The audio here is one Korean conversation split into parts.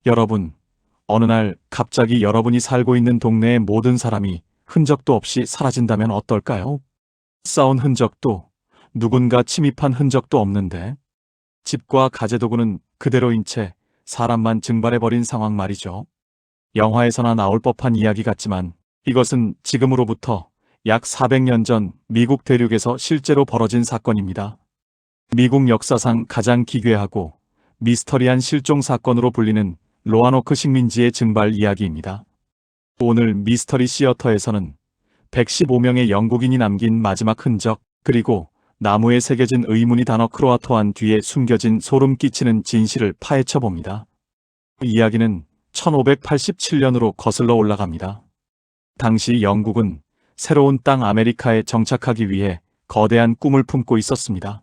여러분, 어느 날 갑자기 여러분이 살고 있는 동네의 모든 사람이 흔적도 없이 사라진다면 어떨까요? 싸운 흔적도, 누군가 침입한 흔적도 없는데, 집과 가재도구는 그대로인 채 사람만 증발해버린 상황 말이죠. 영화에서나 나올 법한 이야기 같지만 이것은 지금으로부터 약 400년 전 미국 대륙에서 실제로 벌어진 사건입니다. 미국 역사상 가장 기괴하고 미스터리한 실종 사건으로 불리는 로아노크 식민지의 증발 이야기입니다. 오늘 미스터리 시어터에서는 115명의 영국인이 남긴 마지막 흔적, 그리고 나무에 새겨진 의문이 단어 크로아토안 뒤에 숨겨진 소름 끼치는 진실을 파헤쳐 봅니다. 이야기는 1587년으로 거슬러 올라갑니다. 당시 영국은 새로운 땅 아메리카에 정착하기 위해 거대한 꿈을 품고 있었습니다.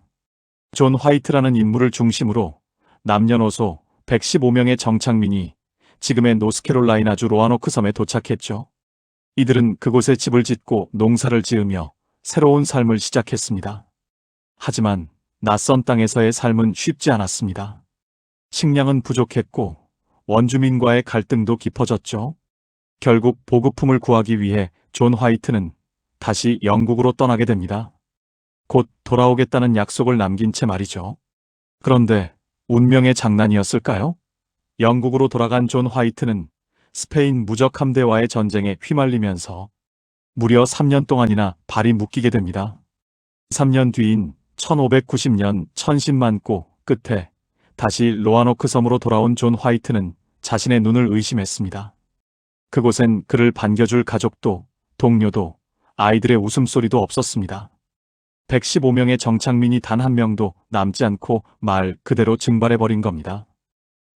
존 화이트라는 인물을 중심으로 남녀노소 115명의 정착민이 지금의 노스캐롤라이나주 로아노크 섬에 도착했죠. 이들은 그곳에 집을 짓고 농사를 지으며 새로운 삶을 시작했습니다. 하지만 낯선 땅에서의 삶은 쉽지 않았습니다. 식량은 부족했고 원주민과의 갈등도 깊어졌죠. 결국 보급품을 구하기 위해 존 화이트는 다시 영국으로 떠나게 됩니다. 곧 돌아오겠다는 약속을 남긴 채 말이죠. 그런데 운명의 장난이었을까요? 영국으로 돌아간 존 화이트는 스페인 무적 함대와의 전쟁에 휘말리면서 무려 3년 동안이나 발이 묶이게 됩니다. 3년 뒤인 1590년 천신만고 끝에 다시 로아노크 섬으로 돌아온 존 화이트는 자신의 눈을 의심했습니다. 그곳엔 그를 반겨줄 가족도, 동료도, 아이들의 웃음소리도 없었습니다. 115명의 정착민이 단 한 명도 남지 않고 말 그대로 증발해버린 겁니다.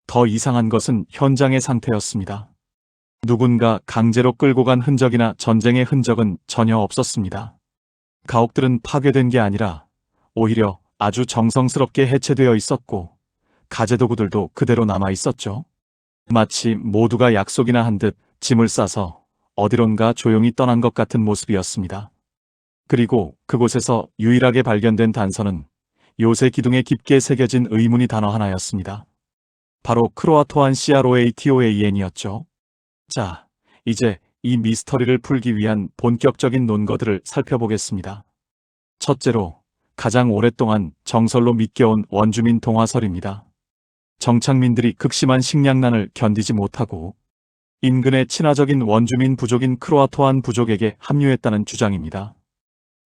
더 이상한 것은 현장의 상태였습니다. 누군가 강제로 끌고 간 흔적이나 전쟁의 흔적은 전혀 없었습니다. 가옥들은 파괴된 게 아니라 오히려 아주 정성스럽게 해체되어 있었고 가재도구들도 그대로 남아 있었죠. 마치 모두가 약속이나 한 듯 짐을 싸서 어디론가 조용히 떠난 것 같은 모습이었습니다. 그리고 그곳에서 유일하게 발견된 단서는 요새 기둥에 깊게 새겨진 의문이 단어 하나였습니다. 바로 크로아토안 CROATOAN이었죠. 자, 이제 이 미스터리를 풀기 위한 본격적인 논거들을 살펴보겠습니다. 첫째로, 가장 오랫동안 정설로 믿겨온 원주민 동화설입니다. 정착민들이 극심한 식량난을 견디지 못하고 인근의 친화적인 원주민 부족인 크로아토안 부족에게 합류했다는 주장입니다.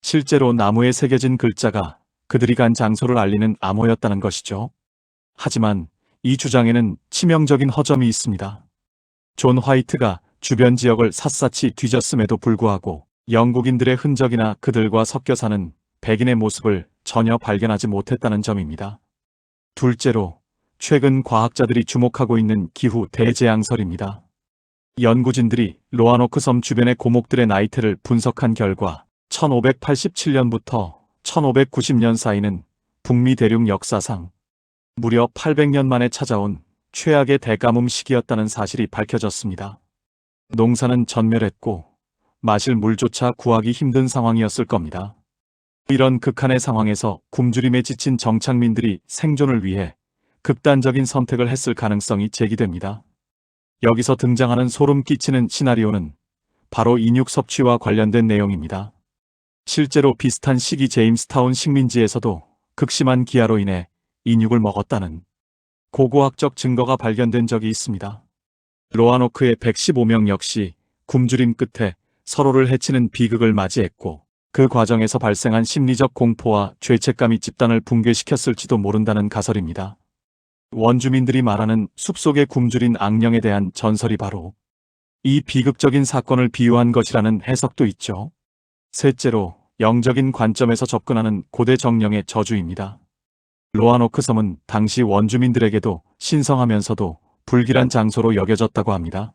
실제로 나무에 새겨진 글자가 그들이 간 장소를 알리는 암호였다는 것이죠. 하지만 이 주장에는 치명적인 허점이 있습니다. 존 화이트가 주변 지역을 샅샅이 뒤졌음에도 불구하고 영국인들의 흔적이나 그들과 섞여 사는 백인의 모습을 전혀 발견하지 못했다는 점입니다. 둘째로, 최근 과학자들이 주목하고 있는 기후 대재앙설입니다. 연구진들이 로아노크 섬 주변의 고목들의 나이테를 분석한 결과 1587년부터 1590년 사이는 북미 대륙 역사상 무려 800년 만에 찾아온 최악의 대가뭄 시기였다는 사실이 밝혀졌습니다. 농사는 전멸했고 마실 물조차 구하기 힘든 상황이었을 겁니다. 이런 극한의 상황에서 굶주림에 지친 정착민들이 생존을 위해 극단적인 선택을 했을 가능성이 제기됩니다. 여기서 등장하는 소름 끼치는 시나리오는 바로 인육 섭취와 관련된 내용입니다. 실제로 비슷한 시기 제임스타운 식민지에서도 극심한 기아로 인해 인육을 먹었다는 고고학적 증거가 발견된 적이 있습니다. 로아노크의 115명 역시 굶주림 끝에 서로를 해치는 비극을 맞이했고 그 과정에서 발생한 심리적 공포와 죄책감이 집단을 붕괴시켰을지도 모른다는 가설입니다. 원주민들이 말하는 숲속의 굶주린 악령에 대한 전설이 바로 이 비극적인 사건을 비유한 것이라는 해석도 있죠. 셋째로, 영적인 관점에서 접근하는 고대 정령의 저주입니다. 로아노크 섬은 당시 원주민들에게도 신성하면서도 불길한 장소로 여겨졌다고 합니다.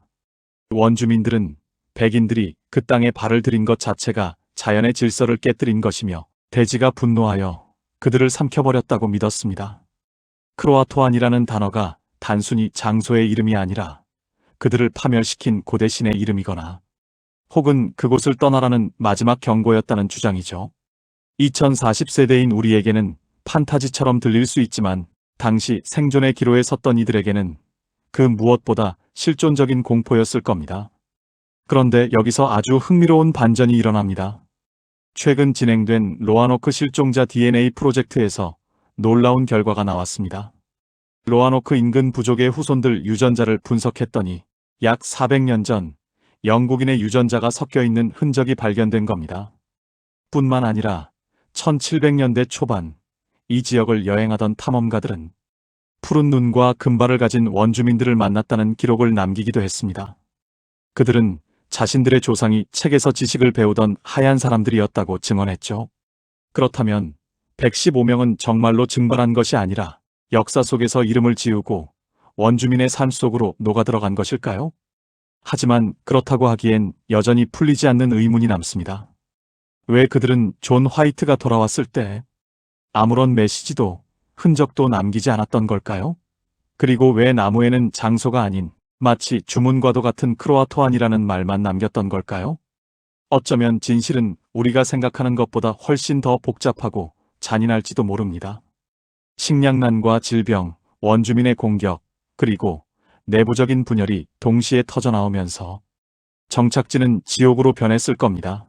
원주민들은 백인들이 그 땅에 발을 들인 것 자체가 자연의 질서를 깨뜨린 것이며 대지가 분노하여 그들을 삼켜버렸다고 믿었습니다. 크로아토안이라는 단어가 단순히 장소의 이름이 아니라 그들을 파멸시킨 고대 신의 이름이거나 혹은 그곳을 떠나라는 마지막 경고였다는 주장이죠. 2040세대인 우리에게는 판타지처럼 들릴 수 있지만 당시 생존의 기로에 섰던 이들에게는 그 무엇보다 실존적인 공포였을 겁니다. 그런데 여기서 아주 흥미로운 반전이 일어납니다. 최근 진행된 로아노크 실종자 DNA 프로젝트에서 놀라운 결과가 나왔습니다. 로아노크 인근 부족의 후손들 유전자를 분석했더니 약 400년 전 영국인의 유전자가 섞여 있는 흔적이 발견된 겁니다. 뿐만 아니라 1700년대 초반 이 지역을 여행하던 탐험가들은 푸른 눈과 금발을 가진 원주민들을 만났다는 기록을 남기기도 했습니다. 그들은 자신들의 조상이 책에서 지식을 배우던 하얀 사람들이었다고 증언했죠. 그렇다면 115명은 정말로 증발한 것이 아니라 역사 속에서 이름을 지우고 원주민의 삶 속으로 녹아들어간 것일까요? 하지만 그렇다고 하기엔 여전히 풀리지 않는 의문이 남습니다. 왜 그들은 존 화이트가 돌아왔을 때 아무런 메시지도 흔적도 남기지 않았던 걸까요? 그리고 왜 나무에는 장소가 아닌 마치 주문과도 같은 크로아토안이라는 말만 남겼던 걸까요? 어쩌면 진실은 우리가 생각하는 것보다 훨씬 더 복잡하고 잔인할지도 모릅니다. 식량난과 질병, 원주민의 공격, 그리고 내부적인 분열이 동시에 터져나오면서 정착지는 지옥으로 변했을 겁니다.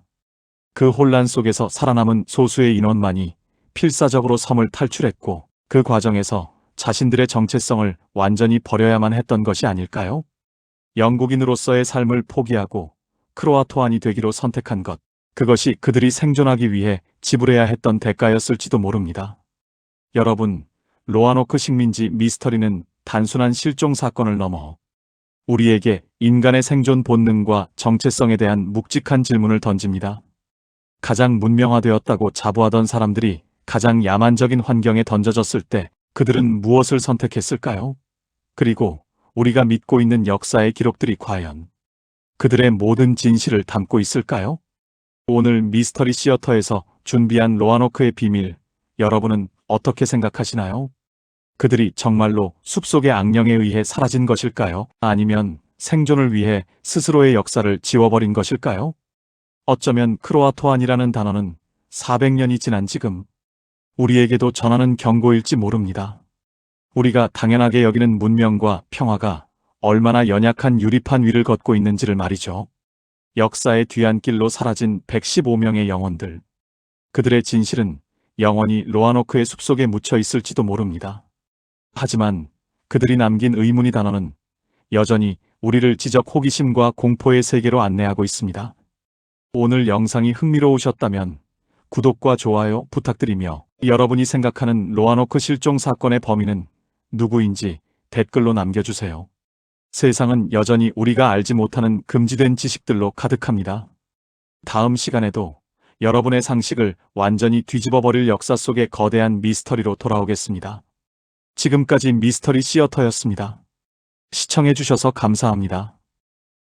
그 혼란 속에서 살아남은 소수의 인원만이 필사적으로 섬을 탈출했고 그 과정에서 자신들의 정체성을 완전히 버려야만 했던 것이 아닐까요? 영국인으로서의 삶을 포기하고 크로아토안이 되기로 선택한 것, 그것이 그들이 생존하기 위해 지불해야 했던 대가였을지도 모릅니다. 여러분, 로아노크 식민지 미스터리는 단순한 실종 사건을 넘어 우리에게 인간의 생존 본능과 정체성에 대한 묵직한 질문을 던집니다. 가장 문명화되었다고 자부하던 사람들이 가장 야만적인 환경에 던져졌을 때 그들은 무엇을 선택했을까요? 그리고 우리가 믿고 있는 역사의 기록들이 과연 그들의 모든 진실을 담고 있을까요? 오늘 미스터리 시어터에서 준비한 로아노크의 비밀, 여러분은 어떻게 생각하시나요? 그들이 정말로 숲속의 악령에 의해 사라진 것일까요? 아니면 생존을 위해 스스로의 역사를 지워버린 것일까요? 어쩌면 크로아토안이라는 단어는 400년이 지난 지금 우리에게도 전하는 경고일지 모릅니다. 우리가 당연하게 여기는 문명과 평화가 얼마나 연약한 유리판 위를 걷고 있는지를 말이죠. 역사의 뒤안길로 사라진 115명의 영혼들. 그들의 진실은 영원히 로아노크의 숲속에 묻혀 있을지도 모릅니다. 하지만 그들이 남긴 의문의 단어는 여전히 우리를 지적 호기심과 공포의 세계로 안내하고 있습니다. 오늘 영상이 흥미로우셨다면 구독과 좋아요 부탁드리며 여러분이 생각하는 로아노크 실종 사건의 범인은 누구인지 댓글로 남겨주세요. 세상은 여전히 우리가 알지 못하는 금지된 지식들로 가득합니다. 다음 시간에도 여러분의 상식을 완전히 뒤집어버릴 역사 속의 거대한 미스터리로 돌아오겠습니다. 지금까지 미스터리 시어터였습니다. 시청해주셔서 감사합니다.